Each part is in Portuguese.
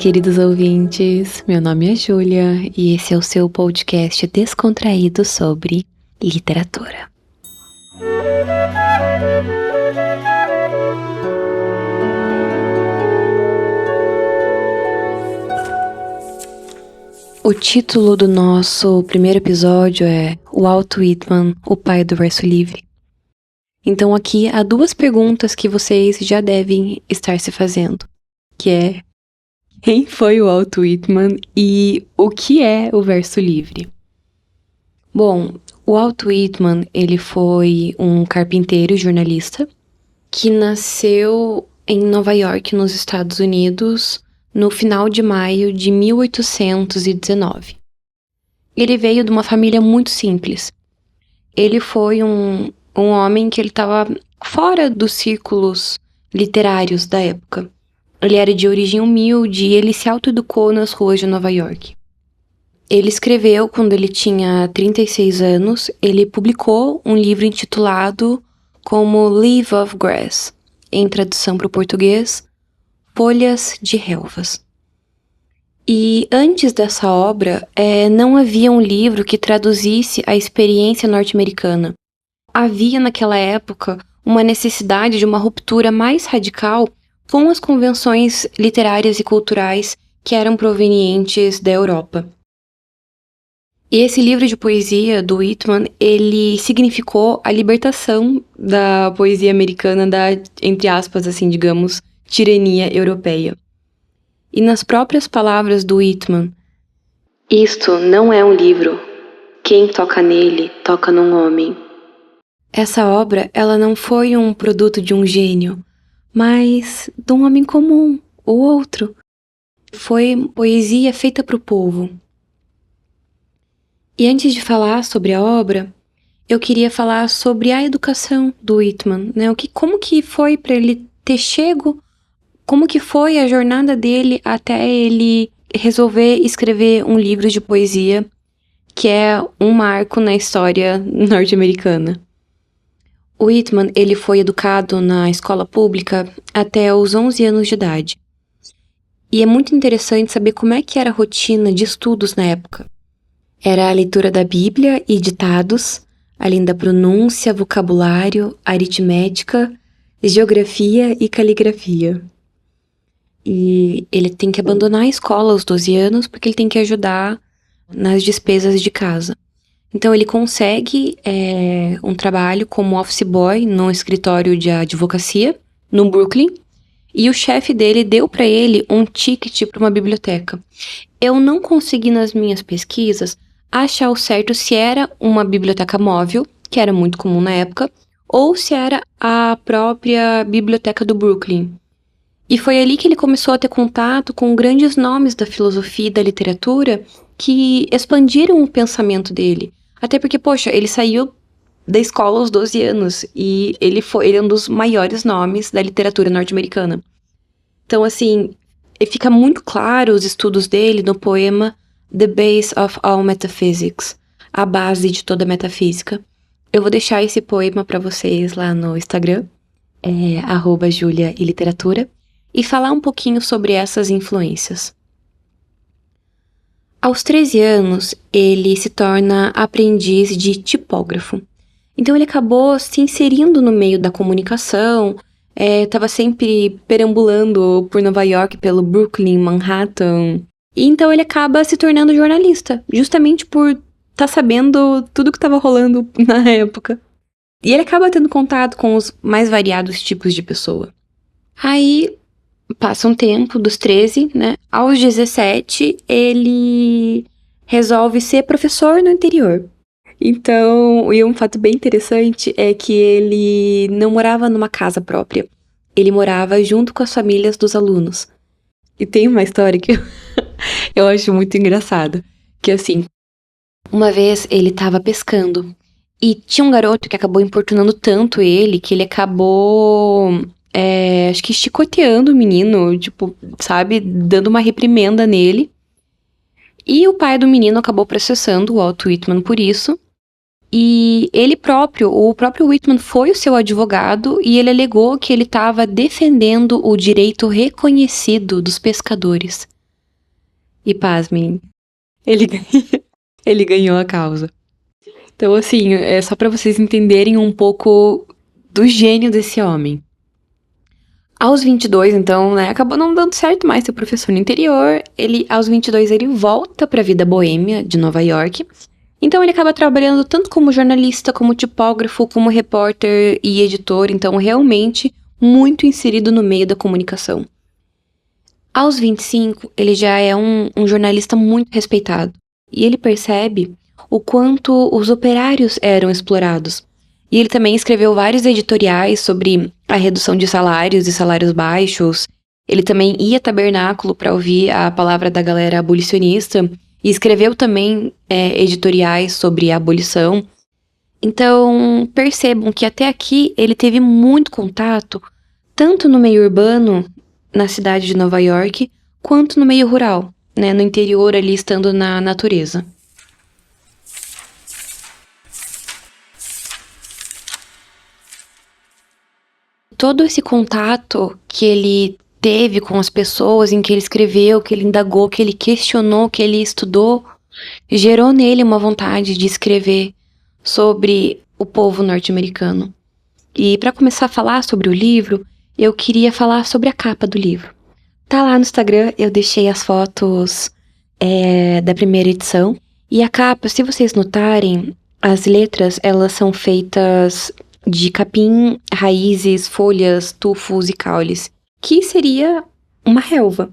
queridos ouvintes, meu nome é Júlia e esse é o seu podcast descontraído sobre literatura. O título do nosso primeiro episódio é Walt Whitman, o pai do verso livre. Então aqui há duas perguntas que vocês já devem estar se fazendo, que é: quem foi o Walt Whitman e o que é o verso livre? Bom, o Walt Whitman, ele foi um carpinteiro e jornalista que nasceu em Nova York, nos Estados Unidos, no final de maio de 1819. Ele veio de uma família muito simples. Ele foi um homem que ele estava fora dos círculos literários da época. Ele era de origem humilde e ele se autoeducou nas ruas de Nova York. Ele escreveu quando ele tinha 36 anos, ele publicou um livro intitulado como Leaves of Grass, em tradução para o português, Folhas de Relvas. E antes dessa obra, não havia um livro que traduzisse a experiência norte-americana. Havia naquela época uma necessidade de uma ruptura mais radical com as convenções literárias e culturais que eram provenientes da Europa. E esse livro de poesia do Whitman, ele significou a libertação da poesia americana da, entre aspas, assim, digamos, tirania europeia. E nas próprias palavras do Whitman, isto não é um livro. Quem toca nele, toca num homem. Essa obra, ela não foi um produto de um gênio, mas de um homem comum, o outro. Foi poesia feita para o povo. E antes de falar sobre a obra, eu queria falar sobre a educação do Whitman, né? Como que foi para ele ter chego, como que foi a jornada dele até ele resolver escrever um livro de poesia, que é um marco na história norte-americana. O Whitman, ele foi educado na escola pública até os 11 anos de idade. E é muito interessante saber como é que era a rotina de estudos na época. Era a leitura da Bíblia e ditados, além da pronúncia, vocabulário, aritmética, geografia e caligrafia. E ele tem que abandonar a escola aos 12 anos porque ele tem que ajudar nas despesas de casa. Então ele consegue um trabalho como office boy num escritório de advocacia, no Brooklyn, e o chefe dele deu para ele um ticket para uma biblioteca. Eu não consegui nas minhas pesquisas achar o certo se era uma biblioteca móvel, que era muito comum na época, ou se era a própria biblioteca do Brooklyn. E foi ali que ele começou a ter contato com grandes nomes da filosofia e da literatura que expandiram o pensamento dele. Até porque, poxa, ele saiu da escola aos 12 anos e ele é um dos maiores nomes da literatura norte-americana. Então, assim, fica muito claro os estudos dele no poema The Base of All Metaphysics, a base de toda metafísica. Eu vou deixar esse poema para vocês lá no Instagram, @juliailiteratura, e falar um pouquinho sobre essas influências. Aos 13 anos, ele se torna aprendiz de tipógrafo. Então ele acabou se inserindo no meio da comunicação, estava sempre perambulando por Nova York, pelo Brooklyn, Manhattan. E então ele acaba se tornando jornalista, justamente por estar sabendo tudo que estava rolando na época. E ele acaba tendo contato com os mais variados tipos de pessoa. Aí passa um tempo, dos 13, né? Aos 17, ele resolve ser professor no interior. Então, e um fato bem interessante é que ele não morava numa casa própria. Ele morava junto com as famílias dos alunos. E tem uma história que eu acho muito engraçada. Que assim, uma vez ele estava pescando e tinha um garoto que acabou importunando tanto ele que ele acabou, acho que chicoteando o menino, tipo, sabe, dando uma reprimenda nele. E o pai do menino acabou processando o Walt Whitman por isso. E o próprio Whitman foi o seu advogado e ele alegou que ele estava defendendo o direito reconhecido dos pescadores. E pasmem, ele, ele ganhou a causa. Então, assim, é só pra vocês entenderem um pouco do gênio desse homem. Aos 22, então, né, acabou não dando certo mais ser professor no interior. Aos 22, ele volta pra vida boêmia de Nova York. Então, ele acaba trabalhando tanto como jornalista, como tipógrafo, como repórter e editor. Então, realmente, muito inserido no meio da comunicação. Aos 25, ele já é um jornalista muito respeitado. E ele percebe o quanto os operários eram explorados. E ele também escreveu vários editoriais sobre a redução de salários e salários baixos. Ele também ia a tabernáculo para ouvir a palavra da galera abolicionista. E escreveu também editoriais sobre a abolição. Então, percebam que até aqui ele teve muito contato, tanto no meio urbano, na cidade de Nova York, quanto no meio rural, né, no interior ali, estando na natureza. Todo esse contato que ele teve com as pessoas, em que ele escreveu, que ele indagou, que ele questionou, que ele estudou, gerou nele uma vontade de escrever sobre o povo norte-americano. E para começar a falar sobre o livro, eu queria falar sobre a capa do livro. Tá lá no Instagram, eu deixei as fotos da primeira edição. E a capa, se vocês notarem, as letras, elas são feitas de capim, raízes, folhas, tufos e caules, que seria uma relva.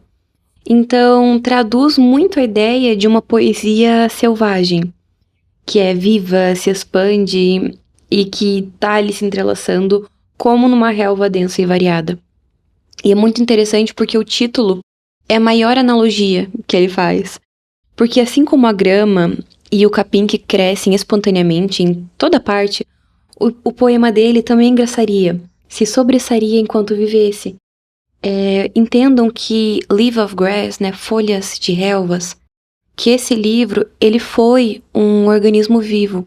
Então, traduz muito a ideia de uma poesia selvagem, que é viva, se expande e que tá ali se entrelaçando como numa relva densa e variada. E é muito interessante porque o título é a maior analogia que ele faz. Porque assim como a grama e o capim que crescem espontaneamente em toda parte, o poema dele também engraçaria, se sobressaria enquanto vivesse. Entendam que Leaf of Grass, né, folhas de relvas, que esse livro, ele foi um organismo vivo.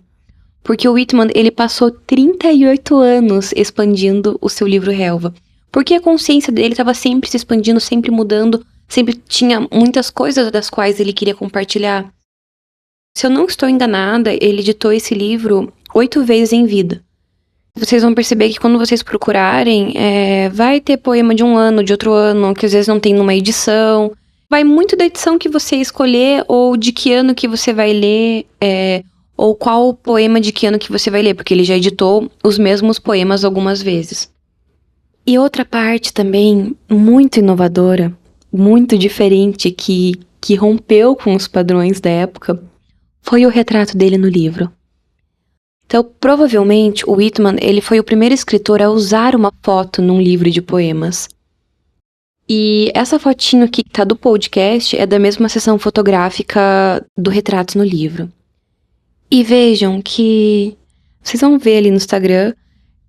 Porque o Whitman, ele passou 38 anos expandindo o seu livro Relva. Porque a consciência dele estava sempre se expandindo, sempre mudando, sempre tinha muitas coisas das quais ele queria compartilhar. Se eu não estou enganada, ele editou esse livro 8 vezes em vida. Vocês vão perceber que quando vocês procurarem, vai ter poema de um ano, de outro ano, que às vezes não tem numa edição. Vai muito da edição que você escolher, ou de que ano que você vai ler, ou qual poema de que ano que você vai ler, porque ele já editou os mesmos poemas algumas vezes. E outra parte também muito inovadora, muito diferente, que rompeu com os padrões da época, foi o retrato dele no livro. Então, provavelmente, o Whitman, ele foi o primeiro escritor a usar uma foto num livro de poemas. E essa fotinho aqui que tá do podcast é da mesma sessão fotográfica do retrato no livro. E vejam que vocês vão ver ali no Instagram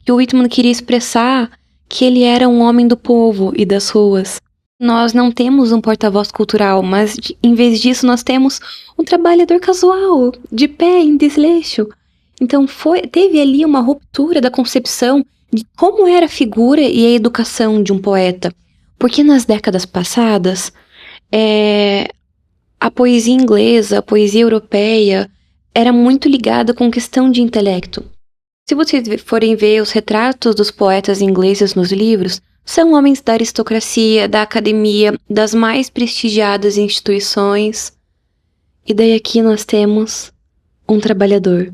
que o Whitman queria expressar que ele era um homem do povo e das ruas. Nós não temos um porta-voz cultural, mas em vez disso nós temos um trabalhador casual, de pé, em desleixo. Então teve ali uma ruptura da concepção de como era a figura e a educação de um poeta. Porque nas décadas passadas, a poesia inglesa, a poesia europeia, era muito ligada com questão de intelecto. Se vocês forem ver os retratos dos poetas ingleses nos livros, são homens da aristocracia, da academia, das mais prestigiadas instituições. E daí aqui nós temos um trabalhador.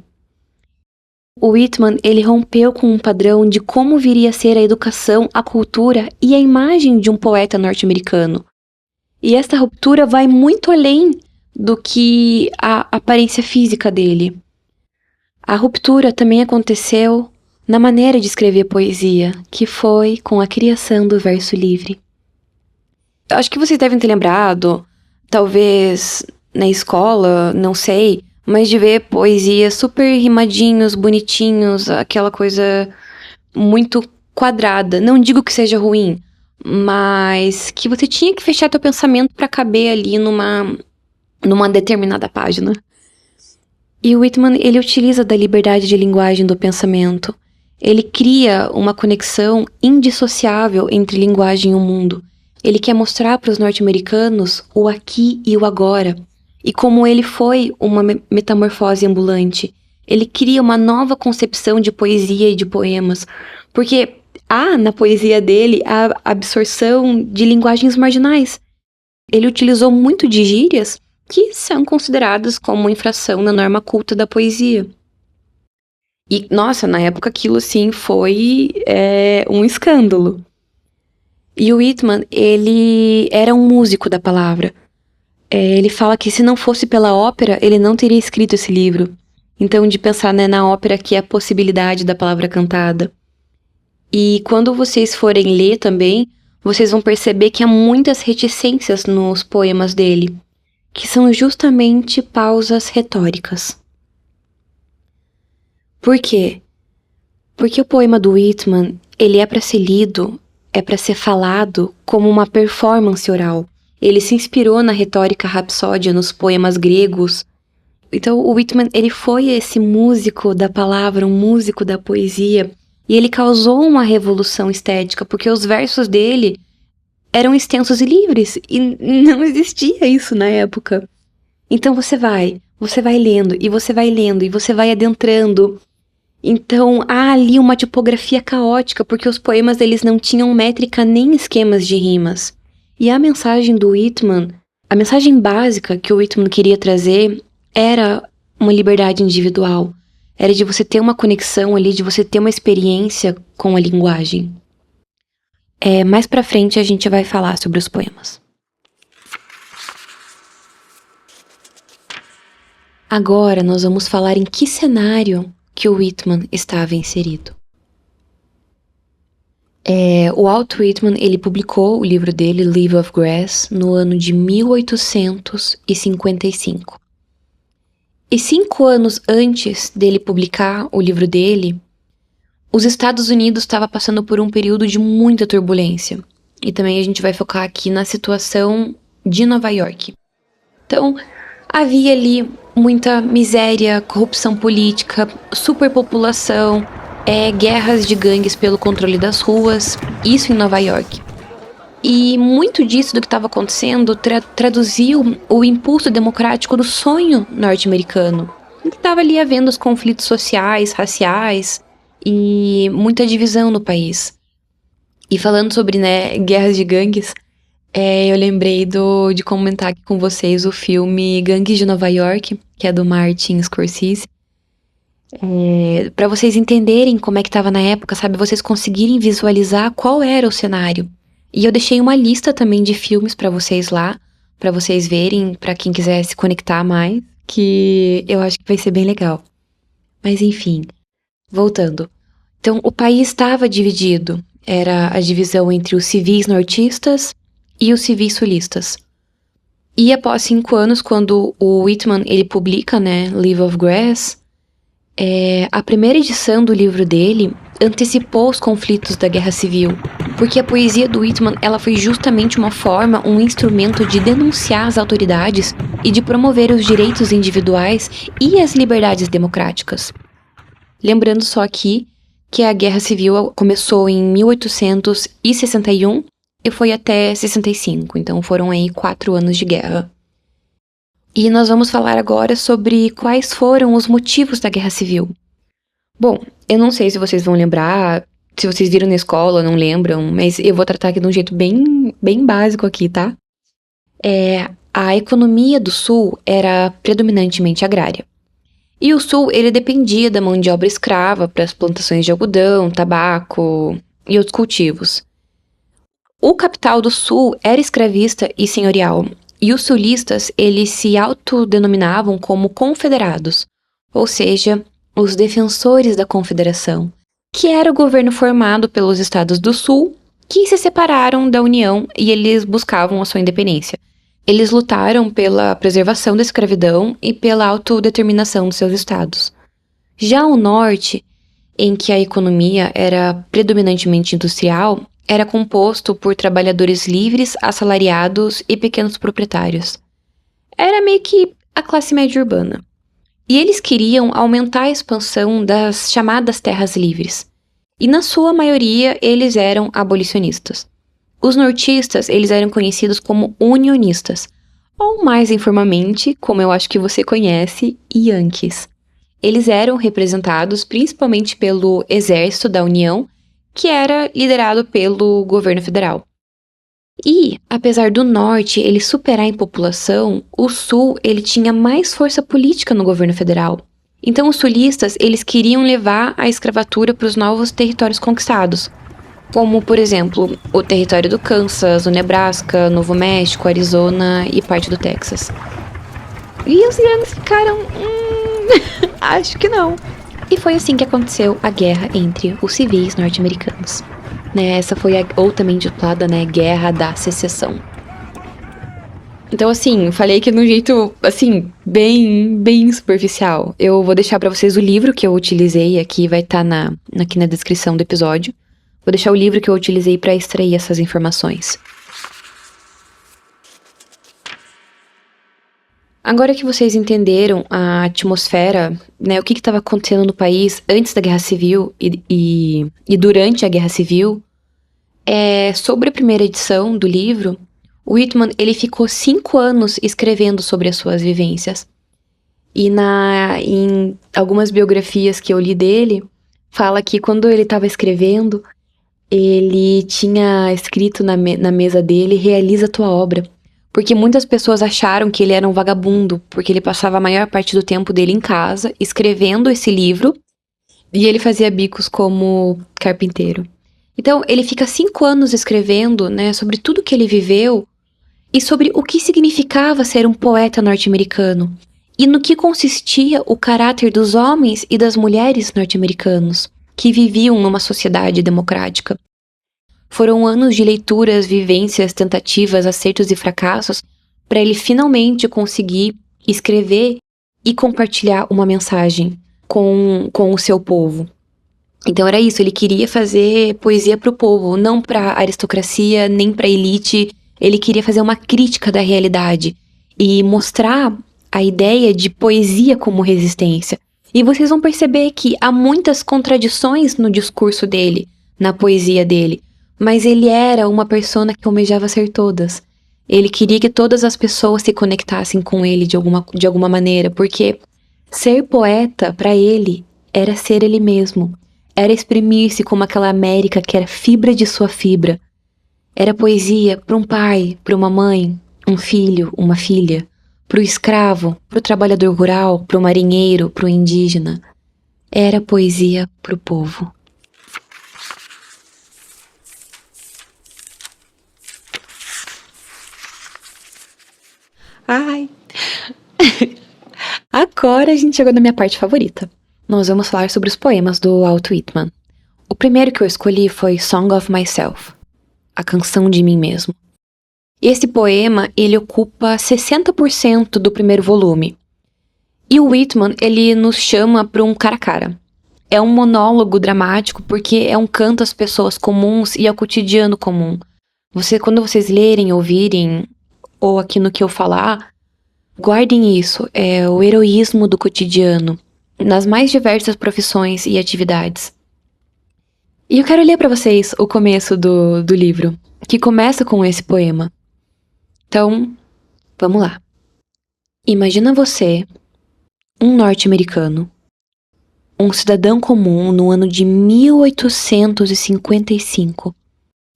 O Whitman, ele rompeu com um padrão de como viria a ser a educação, a cultura e a imagem de um poeta norte-americano. E esta ruptura vai muito além do que a aparência física dele. A ruptura também aconteceu na maneira de escrever poesia, que foi com a criação do verso livre. Eu acho que vocês devem ter lembrado, talvez na escola, não sei, mas de ver poesia super rimadinhos, bonitinhos, aquela coisa muito quadrada. Não digo que seja ruim, mas que você tinha que fechar teu pensamento para caber ali numa determinada página. E o Whitman, ele utiliza da liberdade de linguagem do pensamento. Ele cria uma conexão indissociável entre linguagem e o mundo. Ele quer mostrar para os norte-americanos o aqui e o agora, e como ele foi uma metamorfose ambulante. Ele cria uma nova concepção de poesia e de poemas, porque há na poesia dele a absorção de linguagens marginais. Ele utilizou muito de gírias que são consideradas como infração na norma culta da poesia. E, nossa, na época aquilo, assim, foi um escândalo. E o Whitman, ele era um músico da palavra. Ele fala que se não fosse pela ópera, ele não teria escrito esse livro. Então, de pensar, né, na ópera que é a possibilidade da palavra cantada. E quando vocês forem ler também, vocês vão perceber que há muitas reticências nos poemas dele, que são justamente pausas retóricas. Por quê? Porque o poema do Whitman, ele é para ser lido, é para ser falado como uma performance oral. Ele se inspirou na retórica rapsódia, nos poemas gregos. Então, o Whitman, ele foi esse músico da palavra, um músico da poesia, e ele causou uma revolução estética, porque os versos dele eram extensos e livres, e não existia isso na época. Então você vai lendo, e você vai lendo, e você vai adentrando. Então há ali uma tipografia caótica, porque os poemas deles não tinham métrica nem esquemas de rimas. E a mensagem do Whitman, a mensagem básica que o Whitman queria trazer era uma liberdade individual. Era de você ter uma conexão ali, de você ter uma experiência com a linguagem. Mais pra frente a gente vai falar sobre os poemas. Agora nós vamos falar em que cenário que o Whitman estava inserido. O Walt Whitman, ele publicou o livro dele, Leaf of Grass, no ano de 1855. E 5 anos antes dele publicar o livro dele, os Estados Unidos estava passando por um período de muita turbulência. E também a gente vai focar aqui na situação de Nova York. Então, havia ali muita miséria, corrupção política, superpopulação, guerras de gangues pelo controle das ruas, isso em Nova York. E muito disso do que estava acontecendo traduziu o impulso democrático do sonho norte-americano. Estava ali havendo os conflitos sociais, raciais e muita divisão no país. E falando sobre, guerras de gangues, eu lembrei de comentar aqui com vocês o filme Gangues de Nova York, que é do Martin Scorsese. Para vocês entenderem como é que estava na época, sabe? Vocês conseguirem visualizar qual era o cenário. E eu deixei uma lista também de filmes para vocês lá, para vocês verem, para quem quiser se conectar mais, que eu acho que vai ser bem legal. Mas enfim, voltando. Então, o país estava dividido. Era a divisão entre os civis nortistas e os civis sulistas. E após 5 anos, quando o Whitman ele publica, Leaf of Grass, a primeira edição do livro dele antecipou os conflitos da Guerra Civil, porque a poesia do Whitman ela foi justamente uma forma, um instrumento de denunciar as autoridades e de promover os direitos individuais e as liberdades democráticas. Lembrando só aqui que a Guerra Civil começou em 1861 e foi até 65, então foram aí 4 anos de guerra. E nós vamos falar agora sobre quais foram os motivos da Guerra Civil. Bom, eu não sei se vocês vão lembrar, se vocês viram na escola ou não lembram, mas eu vou tratar aqui de um jeito bem básico aqui, tá? A economia do Sul era predominantemente agrária. E o Sul, ele dependia da mão de obra escrava para as plantações de algodão, tabaco e outros cultivos. O capital do Sul era escravista e senhorial, e os sulistas, eles se autodenominavam como confederados, ou seja, os defensores da confederação, que era o governo formado pelos estados do Sul, que se separaram da União e eles buscavam a sua independência. Eles lutaram pela preservação da escravidão e pela autodeterminação dos seus estados. Já o Norte, em que a economia era predominantemente industrial, era composto por trabalhadores livres, assalariados e pequenos proprietários. Era meio que a classe média urbana. E eles queriam aumentar a expansão das chamadas terras livres. E na sua maioria, eles eram abolicionistas. Os nortistas, eles eram conhecidos como unionistas, ou mais informalmente, como eu acho que você conhece, Yankees. Eles eram representados principalmente pelo Exército da União, que era liderado pelo governo federal. E, apesar do Norte ele superar em população, o Sul ele tinha mais força política no governo federal. Então os sulistas eles queriam levar a escravatura para os novos territórios conquistados, como, por exemplo, o território do Kansas, o Nebraska, Novo México, Arizona e parte do Texas. E os iranos ficaram... acho que não. E foi assim que aconteceu a guerra entre os civis norte-americanos. Essa foi ou também intitulada, Guerra da Secessão. Então, assim, falei que de um jeito, assim, bem superficial. Eu vou deixar pra vocês o livro que eu utilizei aqui, vai estar aqui na descrição do episódio. Vou deixar o livro que eu utilizei pra extrair essas informações. Agora que vocês entenderam a atmosfera, o que estava acontecendo no país antes da Guerra Civil e durante a Guerra Civil, sobre a primeira edição do livro, o Whitman ele ficou 5 anos escrevendo sobre as suas vivências. E em algumas biografias que eu li dele, fala que quando ele estava escrevendo, ele tinha escrito na mesa dele, realiza a tua obra. Porque muitas pessoas acharam que ele era um vagabundo, porque ele passava a maior parte do tempo dele em casa, escrevendo esse livro, e ele fazia bicos como carpinteiro. Então, ele fica 5 anos escrevendo, sobre tudo que ele viveu, e sobre o que significava ser um poeta norte-americano, e no que consistia o caráter dos homens e das mulheres norte-americanos, que viviam numa sociedade democrática. Foram anos de leituras, vivências, tentativas, acertos e fracassos para ele finalmente conseguir escrever e compartilhar uma mensagem com o seu povo. Então era isso, ele queria fazer poesia para o povo, não para a aristocracia, nem para a elite. Ele queria fazer uma crítica da realidade e mostrar a ideia de poesia como resistência. E vocês vão perceber que há muitas contradições no discurso dele, na poesia dele. Mas ele era uma persona que almejava ser todas. Ele queria que todas as pessoas se conectassem com ele de alguma maneira, porque ser poeta, para ele, era ser ele mesmo. Era exprimir-se como aquela América que era fibra de sua fibra. Era poesia para um pai, para uma mãe, um filho, uma filha, para o escravo, para o trabalhador rural, para o marinheiro, para o indígena. Era poesia para o povo. Ai. Agora a gente chegou na minha parte favorita. Nós vamos falar sobre os poemas do Walt Whitman. O primeiro que eu escolhi foi Song of Myself, a canção de mim mesmo. Esse poema, ele ocupa 60% do primeiro volume. E o Whitman, ele nos chama para um cara a cara. É um monólogo dramático porque é um canto às pessoas comuns e ao cotidiano comum. Quando vocês lerem, ouvirem, ou aqui no que eu falar, guardem isso, é o heroísmo do cotidiano, nas mais diversas profissões e atividades. E eu quero ler para vocês o começo do livro, que começa com esse poema. Então, vamos lá. Imagina você, um norte-americano, um cidadão comum no ano de 1855,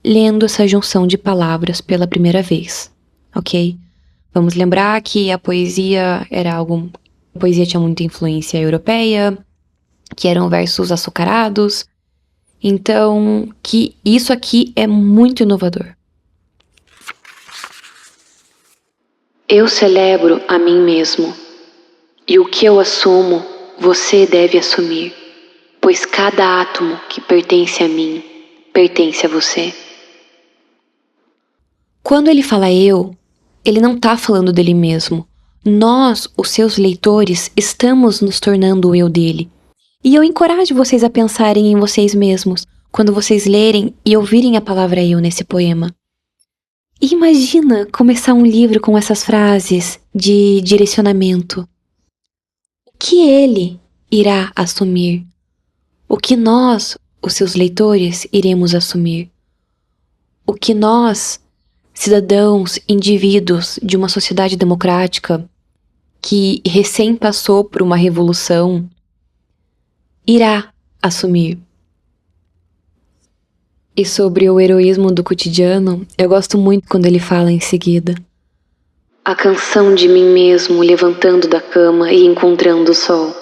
lendo essa junção de palavras pela primeira vez. Ok? Vamos lembrar que a poesia era algo... A poesia tinha muita influência europeia, que eram versos açucarados. Então, que isso aqui é muito inovador. Eu celebro a mim mesmo, e o que eu assumo, você deve assumir, pois cada átomo que pertence a mim, pertence a você. Quando ele fala eu, ele não tá falando dele mesmo. Nós, os seus leitores, estamos nos tornando o eu dele. E eu encorajo vocês a pensarem em vocês mesmos quando vocês lerem e ouvirem a palavra eu nesse poema. E imagina começar um livro com essas frases de direcionamento. O que ele irá assumir? O que nós, os seus leitores, iremos assumir? o que nós, cidadãos, indivíduos de uma sociedade democrática que recém passou por uma revolução, irá assumir. E sobre o heroísmo do cotidiano, eu gosto muito quando ele fala em seguida: a canção de mim mesmo levantando da cama e encontrando o sol.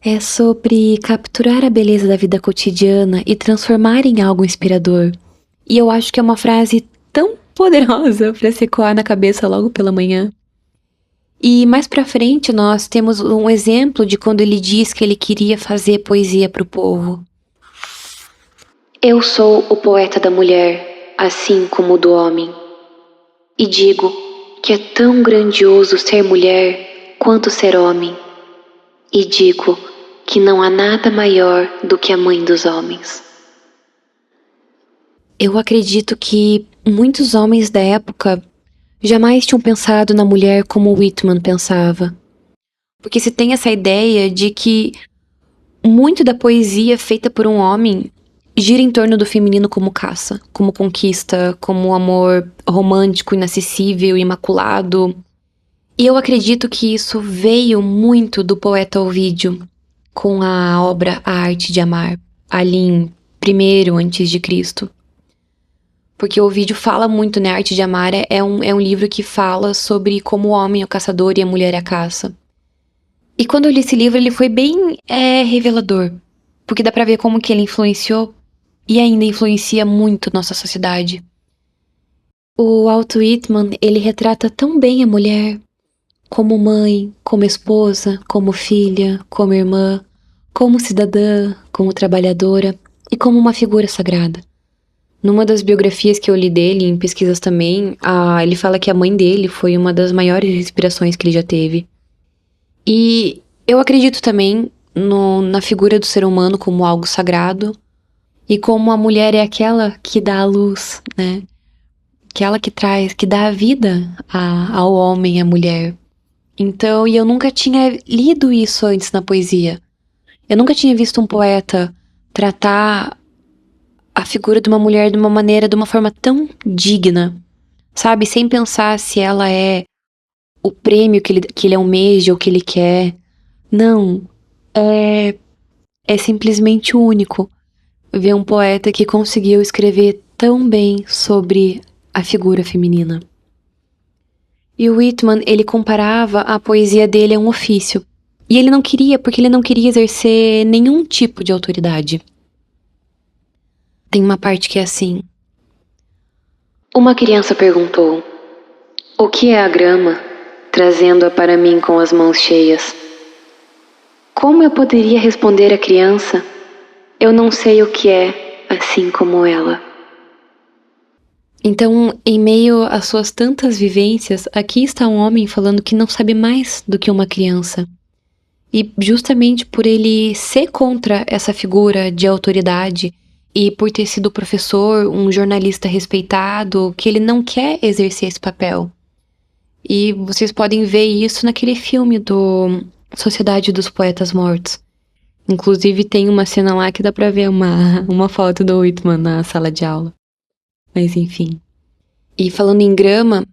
É sobre capturar a beleza da vida cotidiana e transformar em algo inspirador. E eu acho que é uma frase tão poderosa para se ecoar na cabeça logo pela manhã. E mais pra frente nós temos um exemplo de quando ele diz que ele queria fazer poesia pro povo. Eu sou o poeta da mulher, assim como o do homem. E digo que é tão grandioso ser mulher quanto ser homem. E digo que não há nada maior do que a mãe dos homens. Eu acredito que muitos homens da época jamais tinham pensado na mulher como Whitman pensava. Porque se tem essa ideia de que muito da poesia feita por um homem gira em torno do feminino como caça, como conquista, como amor romântico, inacessível, imaculado. E eu acredito que isso veio muito do poeta Ovídio, com a obra A Arte de Amar, ali em 1º antes de Cristo. Porque o Ovídio fala muito, né? A Arte de Amar é um livro que fala sobre como o homem é o caçador e a mulher é a caça. E quando eu li esse livro, ele foi bem revelador. Porque dá pra ver como que ele influenciou e ainda influencia muito nossa sociedade. O Walt Whitman, ele retrata tão bem a mulher, como mãe, como esposa, como filha, como irmã, como cidadã, como trabalhadora e como uma figura sagrada. Numa das biografias que eu li dele, em pesquisas também, ele fala que a mãe dele foi uma das maiores inspirações que ele já teve. E eu acredito também na figura do ser humano como algo sagrado e como a mulher é aquela que dá a luz, né? Aquela que dá a vida ao homem e à mulher. Então, e eu nunca tinha lido isso antes na poesia. Eu nunca tinha visto um poeta tratar a figura de uma mulher de uma forma tão digna, sabe? Sem pensar se ela é o prêmio que ele almeja ou que ele quer. Não, é simplesmente único ver um poeta que conseguiu escrever tão bem sobre a figura feminina. E o Whitman, ele comparava a poesia dele a um ofício. E ele não queria, porque ele não queria exercer nenhum tipo de autoridade. Tem uma parte que é assim: uma criança perguntou: o que é a grama? Trazendo-a para mim com as mãos cheias. Como eu poderia responder à criança? Eu não sei o que é, assim como ela. Então, em meio às suas tantas vivências, aqui está um homem falando que não sabe mais do que uma criança. E justamente por ele ser contra essa figura de autoridade e por ter sido professor, um jornalista respeitado, que ele não quer exercer esse papel. E vocês podem ver isso naquele filme do Sociedade dos Poetas Mortos. Inclusive tem uma cena lá que dá pra ver uma foto do Whitman na sala de aula. Mas enfim. E falando em grama,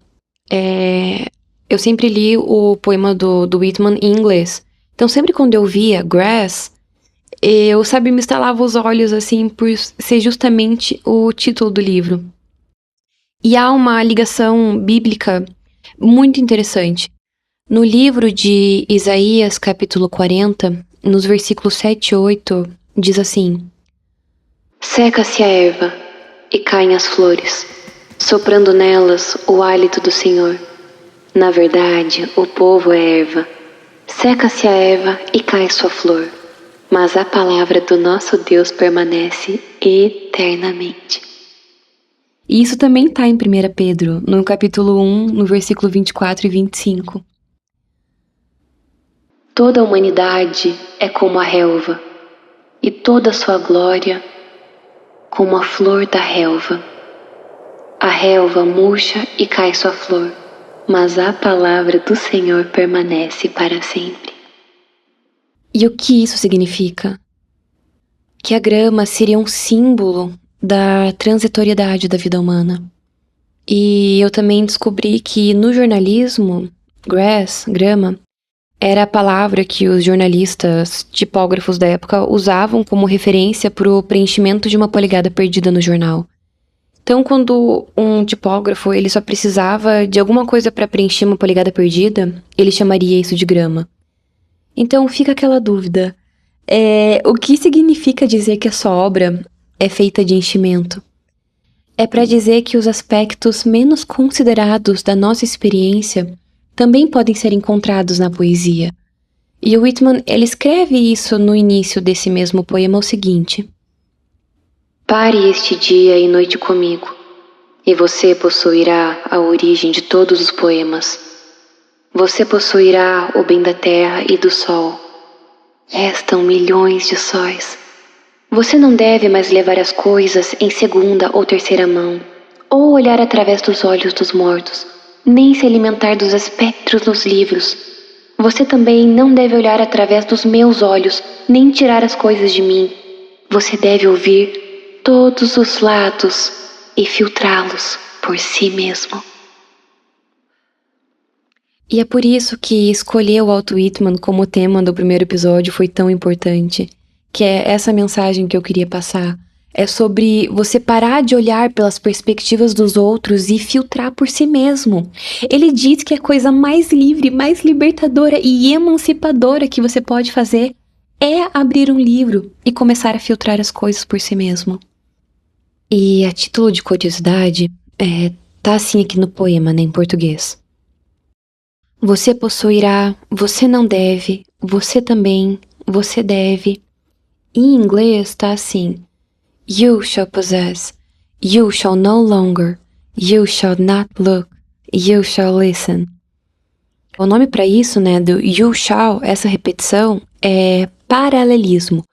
eu sempre li o poema do Whitman em inglês. Então sempre quando eu via Grass, eu, sabe, me estalava os olhos assim por ser justamente o título do livro. E há uma ligação bíblica muito interessante. No livro de Isaías, capítulo 40, nos versículos 7 e 8, diz assim: seca-se a erva e caem as flores, soprando nelas o hálito do Senhor. Na verdade, o povo é erva. Seca-se a erva e cai sua flor, mas a palavra do nosso Deus permanece eternamente. E isso também está em 1 Pedro, no capítulo 1, no versículo 24 e 25. Toda a humanidade é como a relva, e toda a sua glória como a flor da relva. A relva murcha e cai sua flor, mas a palavra do Senhor permanece para sempre. E o que isso significa? Que a grama seria um símbolo da transitoriedade da vida humana. E eu também descobri que no jornalismo, grama, era a palavra que os jornalistas tipógrafos da época usavam como referência para o preenchimento de uma polegada perdida no jornal. Então, quando um tipógrafo ele só precisava de alguma coisa para preencher uma polegada perdida, ele chamaria isso de grama. Então, fica aquela dúvida. O que significa dizer que a sua obra é feita de enchimento? É para dizer que os aspectos menos considerados da nossa experiência também podem ser encontrados na poesia. E o Whitman, ele escreve isso no início desse mesmo poema o seguinte: pare este dia e noite comigo, e você possuirá a origem de todos os poemas. Você possuirá o bem da terra e do sol. Restam milhões de sóis. Você não deve mais levar as coisas em segunda ou terceira mão, ou olhar através dos olhos dos mortos, nem se alimentar dos espectros nos livros. Você também não deve olhar através dos meus olhos, nem tirar as coisas de mim. Você deve ouvir todos os lados e filtrá-los por si mesmo. E é por isso que escolher o Walt Whitman como tema do primeiro episódio foi tão importante, que é essa mensagem que eu queria passar. É sobre você parar de olhar pelas perspectivas dos outros e filtrar por si mesmo. Ele diz que a coisa mais livre, mais libertadora e emancipadora que você pode fazer é abrir um livro e começar a filtrar as coisas por si mesmo. E a título de curiosidade, tá assim aqui no poema, né, em português. Você possuirá, você não deve, você também, você deve. Em inglês tá assim: you shall possess, you shall no longer, you shall not look, you shall listen. O nome para isso, né, do you shall, essa repetição, é paralelismo,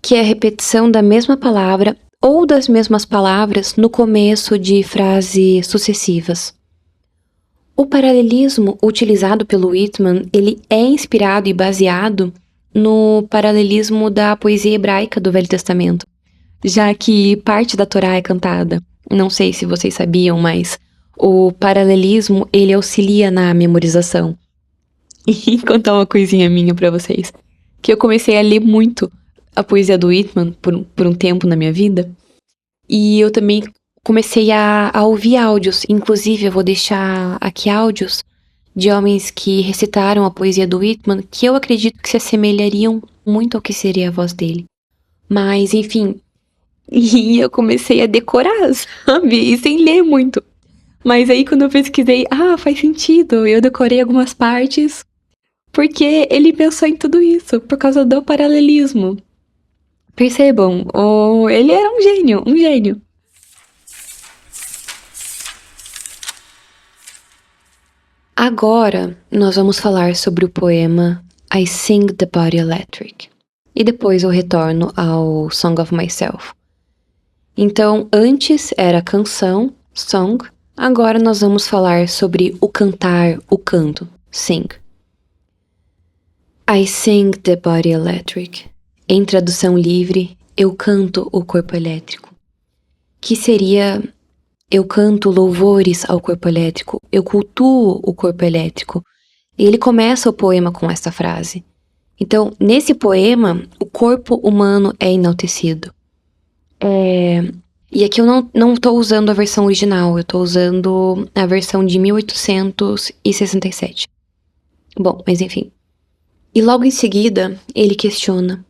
que é a repetição da mesma palavra ou das mesmas palavras no começo de frases sucessivas. O paralelismo utilizado pelo Whitman, ele é inspirado e baseado no paralelismo da poesia hebraica do Velho Testamento, já que parte da Torá é cantada. Não sei se vocês sabiam, mas o paralelismo, ele auxilia na memorização. E contar uma coisinha minha pra vocês, que eu comecei a ler muito a poesia do Whitman por um tempo na minha vida, e eu também comecei a ouvir áudios. Inclusive, eu vou deixar aqui áudios de homens que recitaram a poesia do Whitman, que eu acredito que se assemelhariam muito ao que seria a voz dele. Mas, enfim, e eu comecei a decorar, sabe? E sem ler muito. Mas aí, quando eu pesquisei, faz sentido, eu decorei algumas partes, porque ele pensou em tudo isso, por causa do paralelismo. Percebam, ele era um gênio. Agora, nós vamos falar sobre o poema I Sing the Body Electric. E depois eu retorno ao Song of Myself. Então, antes era canção, song. Agora nós vamos falar sobre o cantar, o canto, sing. I sing the body electric. Em tradução livre, eu canto o corpo elétrico. Que seria: eu canto louvores ao corpo elétrico, eu cultuo o corpo elétrico. E ele começa o poema com essa frase. Então, nesse poema, o corpo humano é enaltecido. E aqui eu não estou usando a versão original, eu estou usando a versão de 1867. Bom, mas enfim. E logo em seguida, ele questiona: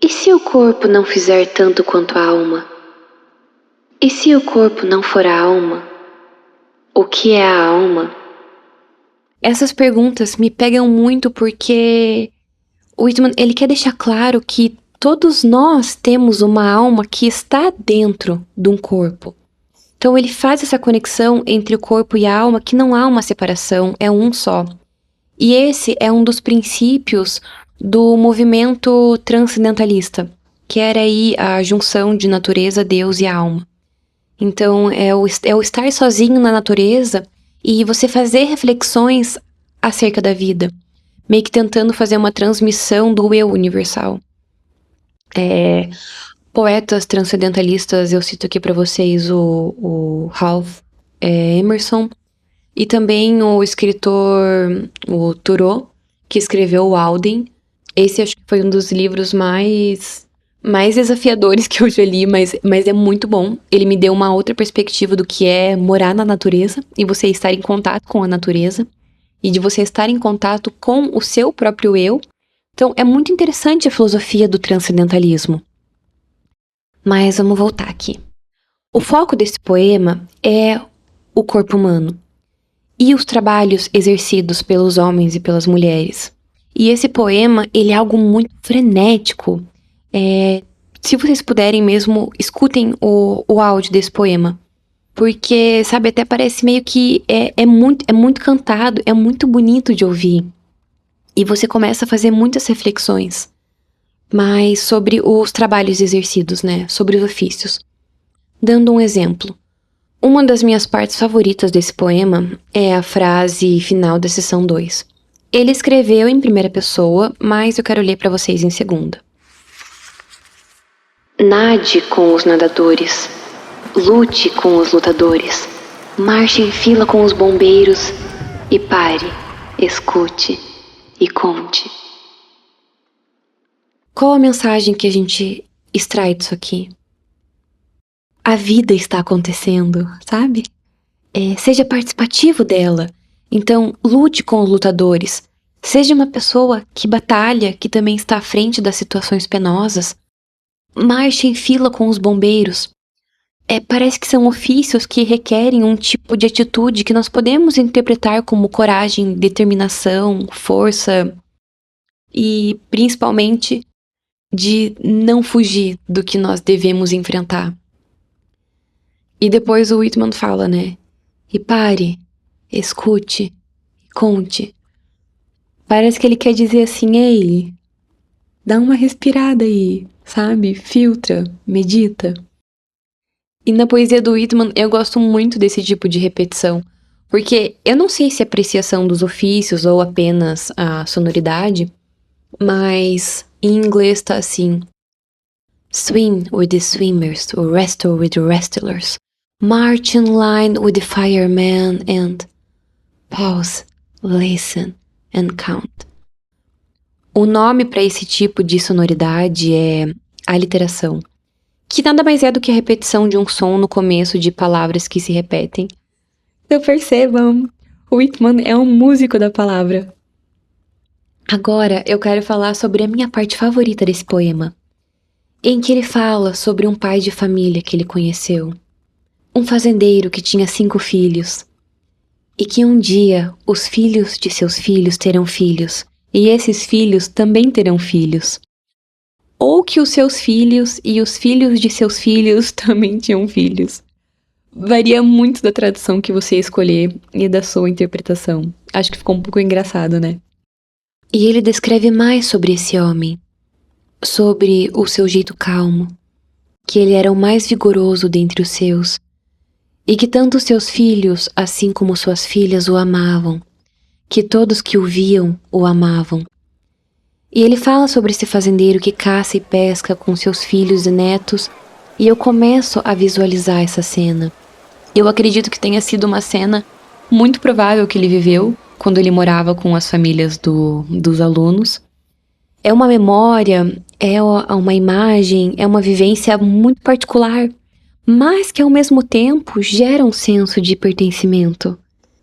e se o corpo não fizer tanto quanto a alma? E se o corpo não for a alma? O que é a alma? Essas perguntas me pegam muito porque o Whitman, ele quer deixar claro que todos nós temos uma alma que está dentro de um corpo. Então ele faz essa conexão entre o corpo e a alma, que não há uma separação, é um só. E esse é um dos princípios do movimento transcendentalista, que era aí a junção de natureza, Deus e alma. Então é o estar sozinho na natureza e você fazer reflexões acerca da vida, meio que tentando fazer uma transmissão do eu universal. poetas transcendentalistas, eu cito aqui para vocês o Ralph Emerson e também o escritor, o Thoreau, que escreveu o Walden. Esse acho que foi um dos livros mais desafiadores que eu já li, mas é muito bom. Ele me deu uma outra perspectiva do que é morar na natureza e você estar em contato com a natureza e de você estar em contato com o seu próprio eu. Então, é muito interessante a filosofia do transcendentalismo. Mas vamos voltar aqui. O foco desse poema é o corpo humano e os trabalhos exercidos pelos homens e pelas mulheres. E esse poema, ele é algo muito frenético. Se vocês puderem mesmo, escutem o áudio desse poema. Porque, sabe, até parece meio que é muito cantado, é muito bonito de ouvir. E você começa a fazer muitas reflexões. Mas sobre os trabalhos exercidos, né? Sobre os ofícios. Dando um exemplo. Uma das minhas partes favoritas desse poema é a frase final da seção 2. Ele escreveu em primeira pessoa, mas eu quero ler para vocês em segunda. Nade com os nadadores, lute com os lutadores, marche em fila com os bombeiros e pare, escute e conte. Qual a mensagem que a gente extrai disso aqui? A vida está acontecendo, sabe? Seja participativo dela. Então, lute com os lutadores. Seja uma pessoa que batalha, que também está à frente das situações penosas. Marche em fila com os bombeiros. Parece que são ofícios que requerem um tipo de atitude que nós podemos interpretar como coragem, determinação, força e, principalmente, de não fugir do que nós devemos enfrentar. E depois o Whitman fala, né? E pare, escute, conte. Parece que ele quer dizer assim, ei, dá uma respirada aí, sabe? Filtra, medita. E na poesia do Whitman eu gosto muito desse tipo de repetição, porque eu não sei se é apreciação dos ofícios ou apenas a sonoridade, mas em inglês tá assim: swim with the swimmers, wrestle with the wrestlers, march in line with the firemen and pause, listen and count. O nome para esse tipo de sonoridade é aliteração, que nada mais é do que a repetição de um som no começo de palavras que se repetem. Então percebam, o Whitman é um músico da palavra. Agora eu quero falar sobre a minha parte favorita desse poema, em que ele fala sobre um pai de família que ele conheceu, um fazendeiro que tinha 5 filhos, e que um dia os filhos de seus filhos terão filhos, e esses filhos também terão filhos. Ou que os seus filhos e os filhos de seus filhos também tinham filhos. Varia muito da tradução que você escolher e da sua interpretação. Acho que ficou um pouco engraçado, né? E ele descreve mais sobre esse homem, sobre o seu jeito calmo, que ele era o mais vigoroso dentre os seus, e que tanto seus filhos, assim como suas filhas, o amavam, que todos que o viam o amavam. E ele fala sobre esse fazendeiro que caça e pesca com seus filhos e netos, e eu começo a visualizar essa cena. Eu acredito que tenha sido uma cena muito provável que ele viveu quando ele morava com as famílias dos alunos. É uma memória, é uma imagem, é uma vivência muito particular, mas que ao mesmo tempo gera um senso de pertencimento.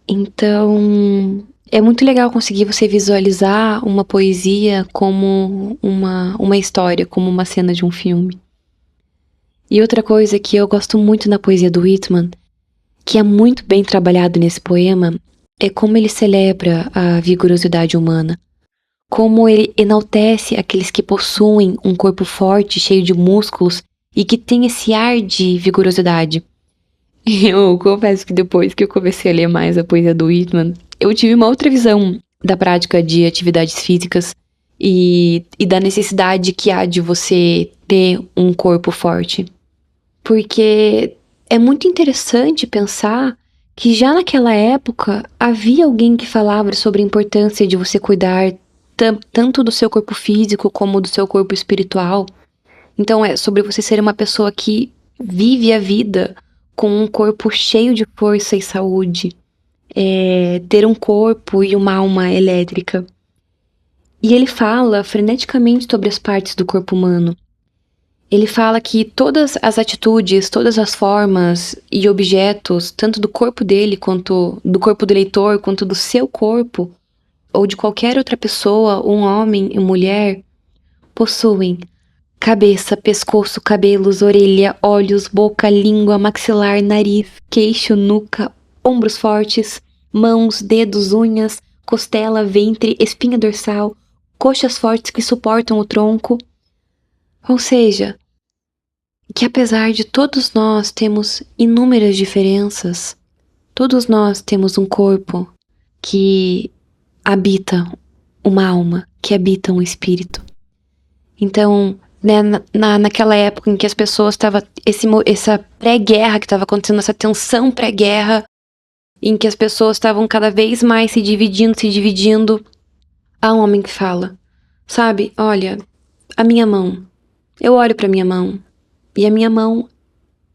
Então, é muito legal conseguir você visualizar uma poesia como uma história, como uma cena de um filme. E outra coisa que eu gosto muito na poesia do Whitman, que é muito bem trabalhado nesse poema, é como ele celebra a vigorosidade humana. Como ele enaltece aqueles que possuem um corpo forte, cheio de músculos e que tem esse ar de vigorosidade. Eu confesso que depois que eu comecei a ler mais a poesia do Whitman, eu tive uma outra visão da prática de atividades físicas e da necessidade que há de você ter um corpo forte. Porque é muito interessante pensar que já naquela época havia alguém que falava sobre a importância de você cuidar tanto do seu corpo físico como do seu corpo espiritual. Então é sobre você ser uma pessoa que vive a vida com um corpo cheio de força e saúde. Ter um corpo e uma alma elétrica. E ele fala freneticamente sobre as partes do corpo humano. Ele fala que todas as atitudes, todas as formas e objetos, tanto do corpo dele, quanto do corpo do leitor, quanto do seu corpo, ou de qualquer outra pessoa, um homem e mulher, possuem cabeça, pescoço, cabelos, orelha, olhos, boca, língua, maxilar, nariz, queixo, nuca, ombros fortes, mãos, dedos, unhas, costela, ventre, espinha dorsal, coxas fortes que suportam o tronco. Ou seja, que apesar de todos nós termos inúmeras diferenças, todos nós temos um corpo que habita uma alma, que habita um espírito. Então, né, naquela época em que as pessoas estavam, essa pré-guerra que estava acontecendo, essa tensão pré-guerra, em que as pessoas estavam cada vez mais se dividindo, há um homem que fala, sabe, olha, a minha mão, eu olho para minha mão, e a minha mão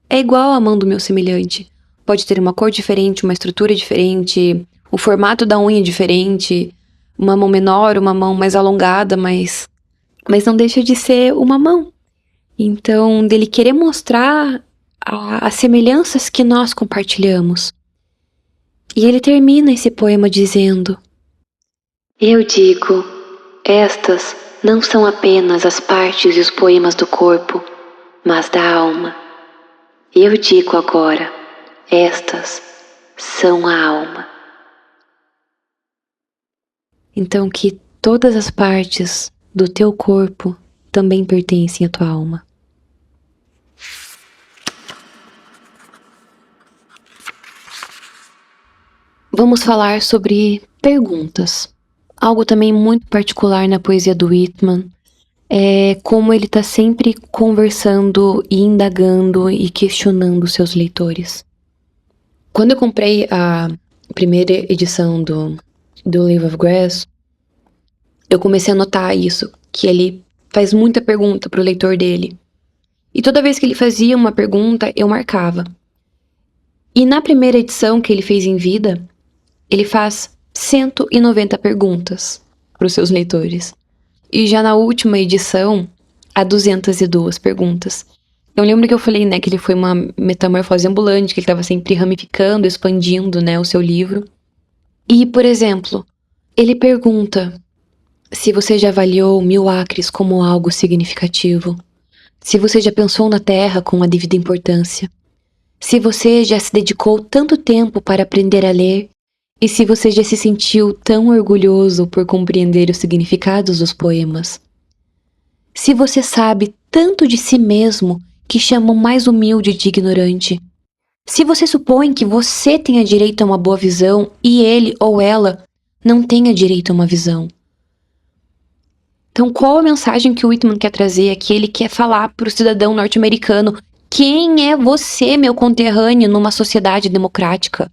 é igual à mão do meu semelhante. Pode ter uma cor diferente, uma estrutura diferente, o formato da unha diferente, uma mão menor, uma mão mais alongada, mas não deixa de ser uma mão. Então, dele querer mostrar as semelhanças que nós compartilhamos. E ele termina esse poema dizendo: eu digo, estas não são apenas as partes e os poemas do corpo, mas da alma. Eu digo agora, estas são a alma. Então que todas as partes do teu corpo também pertencem à tua alma. Vamos falar sobre perguntas. Algo também muito particular na poesia do Whitman é como ele está sempre conversando e indagando e questionando seus leitores. Quando eu comprei a primeira edição do Livre of Grass, eu comecei a notar isso, que ele faz muita pergunta pro leitor dele. E toda vez que ele fazia uma pergunta, eu marcava. E na primeira edição que ele fez em vida, ele faz 190 perguntas pros seus leitores. E já na última edição, há 202 perguntas. Eu lembro que eu falei, né, que ele foi uma metamorfose ambulante, que ele estava sempre ramificando, expandindo, né, o seu livro. E, por exemplo, ele pergunta se você já avaliou 1000 acres como algo significativo, se você já pensou na Terra com a devida importância, se você já se dedicou tanto tempo para aprender a ler, e se você já se sentiu tão orgulhoso por compreender os significados dos poemas. Se você sabe tanto de si mesmo que chama o mais humilde de ignorante. Se você supõe que você tenha direito a uma boa visão e ele ou ela não tenha direito a uma visão. Então, qual a mensagem que o Whitman quer trazer aqui? Ele quer falar para o cidadão norte-americano: quem é você, meu conterrâneo, numa sociedade democrática?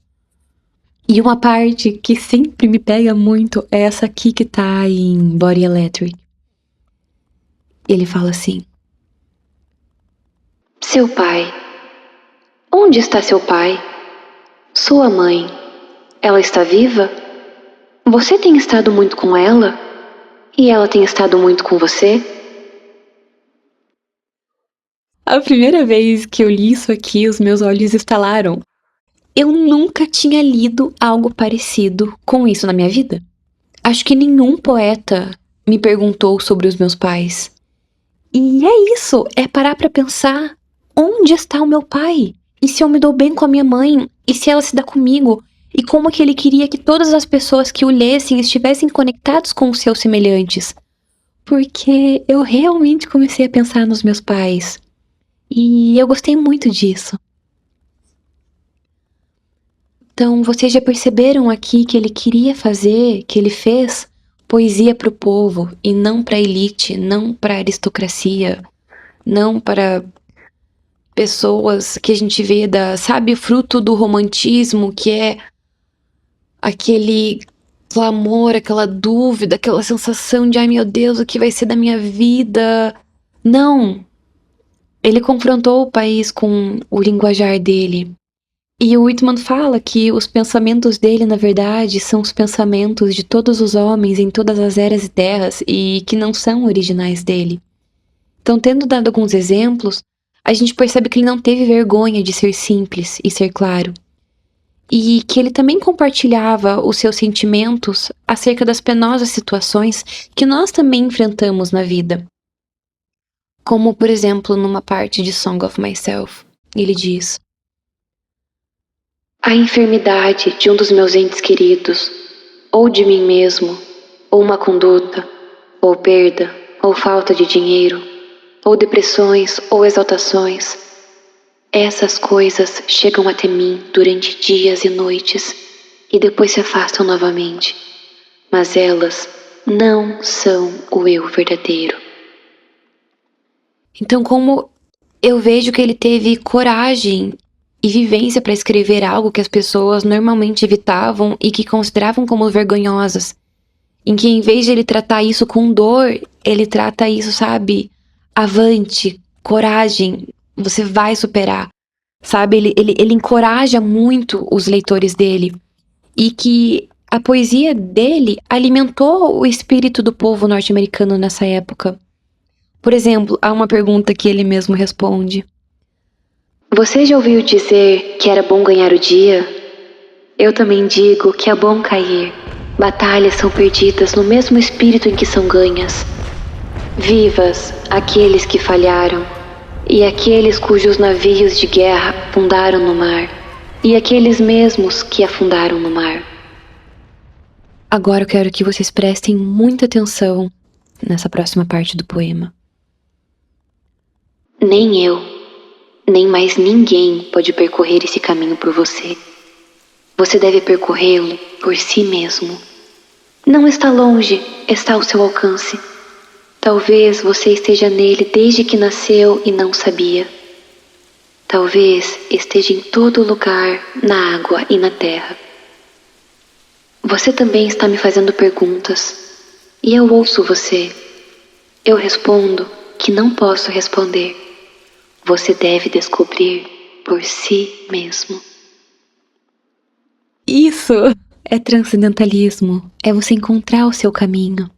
E uma parte que sempre me pega muito é essa aqui que tá em Body Electric. Ele fala assim: seu pai. Onde está seu pai? Sua mãe. Ela está viva? Você tem estado muito com ela? E ela tem estado muito com você? A primeira vez que eu li isso aqui, os meus olhos estalaram. Eu nunca tinha lido algo parecido com isso na minha vida. Acho que nenhum poeta me perguntou sobre os meus pais. E é isso, é parar pra pensar: onde está o meu pai? E se eu me dou bem com a minha mãe? E se ela se dá comigo? E como que ele queria que todas as pessoas que o lessem estivessem conectados com os seus semelhantes? Porque eu realmente comecei a pensar nos meus pais. E eu gostei muito disso. Então, vocês já perceberam aqui que ele queria fazer, que ele fez poesia para o povo e não para a elite, não para a aristocracia, não para pessoas que a gente vê sabe, fruto do romantismo, que é aquele clamor, aquela dúvida, aquela sensação de ai meu Deus, o que vai ser da minha vida? Não, Ele confrontou o país com o linguajar dele. E o Whitman fala que os pensamentos dele, na verdade, são os pensamentos de todos os homens em todas as eras e terras e que não são originais dele. Então, tendo dado alguns exemplos, a gente percebe que ele não teve vergonha de ser simples e ser claro. E que ele também compartilhava os seus sentimentos acerca das penosas situações que nós também enfrentamos na vida. Como, por exemplo, numa parte de Song of Myself, ele diz: a enfermidade de um dos meus entes queridos, ou de mim mesmo, ou uma conduta, ou perda, ou falta de dinheiro, ou depressões, ou exaltações. Essas coisas chegam até mim durante dias e noites e depois se afastam novamente, mas elas não são o eu verdadeiro. Então, como eu vejo que ele teve coragem e vivência para escrever algo que as pessoas normalmente evitavam e que consideravam como vergonhosas, em que em vez de ele tratar isso com dor, ele trata isso, sabe, avante, coragem, você vai superar, sabe, ele encoraja muito os leitores dele, e que a poesia dele alimentou o espírito do povo norte-americano nessa época. Por exemplo, há uma pergunta que ele mesmo responde: você já ouviu dizer que era bom ganhar o dia? Eu também digo que é bom cair. Batalhas são perdidas no mesmo espírito em que são ganhas. Vivas aqueles que falharam, e aqueles cujos navios de guerra afundaram no mar, e aqueles mesmos que afundaram no mar. Agora eu quero que vocês prestem muita atenção nessa próxima parte do poema. Nem eu, nem mais ninguém pode percorrer esse caminho por você. Você deve percorrê-lo por si mesmo. Não está longe, está ao seu alcance. Talvez você esteja nele desde que nasceu e não sabia. Talvez esteja em todo lugar, na água e na terra. Você também está me fazendo perguntas, e eu ouço você. Eu respondo que não posso responder. Você deve descobrir por si mesmo. Isso é transcendentalismo, é você encontrar o seu caminho.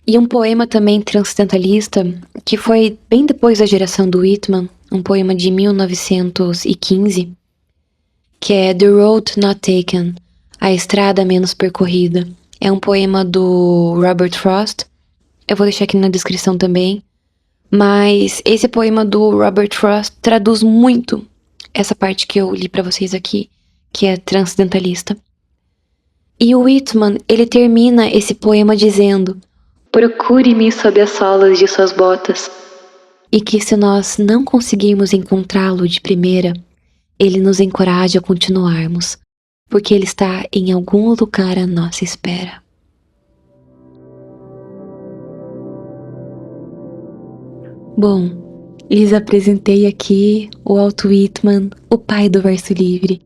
E um poema também transcendentalista, que foi bem depois da geração do Whitman, um poema de 1915, que é The Road Not Taken, A Estrada Menos Percorrida. É um poema do Robert Frost, eu vou deixar aqui na descrição também, mas esse poema do Robert Frost traduz muito essa parte que eu li pra vocês aqui, que é transcendentalista. E o Whitman, ele termina esse poema dizendo: procure-me sob as solas de suas botas. E que se nós não conseguirmos encontrá-lo de primeira, ele nos encoraja a continuarmos, porque ele está em algum lugar à nossa espera. Bom, lhes apresentei aqui o Walt Whitman, o pai do verso livre.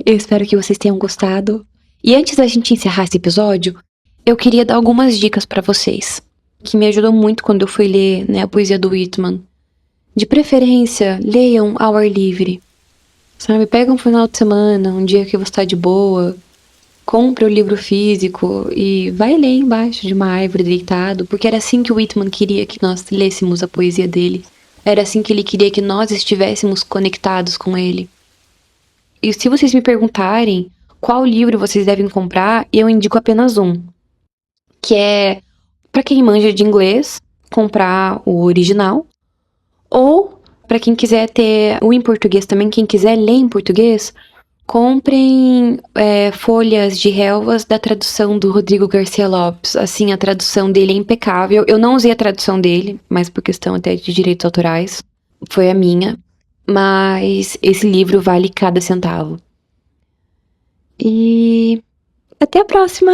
Eu espero que vocês tenham gostado. E antes da gente encerrar esse episódio, eu queria dar algumas dicas pra vocês, que me ajudam muito quando eu fui ler, né, a poesia do Whitman. De preferência, leiam ao ar livre. Sabe, pega um final de semana, um dia que você tá de boa, compra o livro físico e vai ler embaixo de uma árvore deitado, porque era assim que o Whitman queria que nós lêssemos a poesia dele. Era assim que ele queria que nós estivéssemos conectados com ele. E se vocês me perguntarem qual livro vocês devem comprar, eu indico apenas um, que é, pra quem manja de inglês, comprar o original, ou pra quem quiser ter o em português também, quem quiser ler em português, comprem folhas de relvas da tradução do Rodrigo Garcia Lopes. Assim, a tradução dele é impecável. Eu não usei a tradução dele, mas por questão até de direitos autorais, foi a minha. Mas esse livro vale cada centavo. E até a próxima!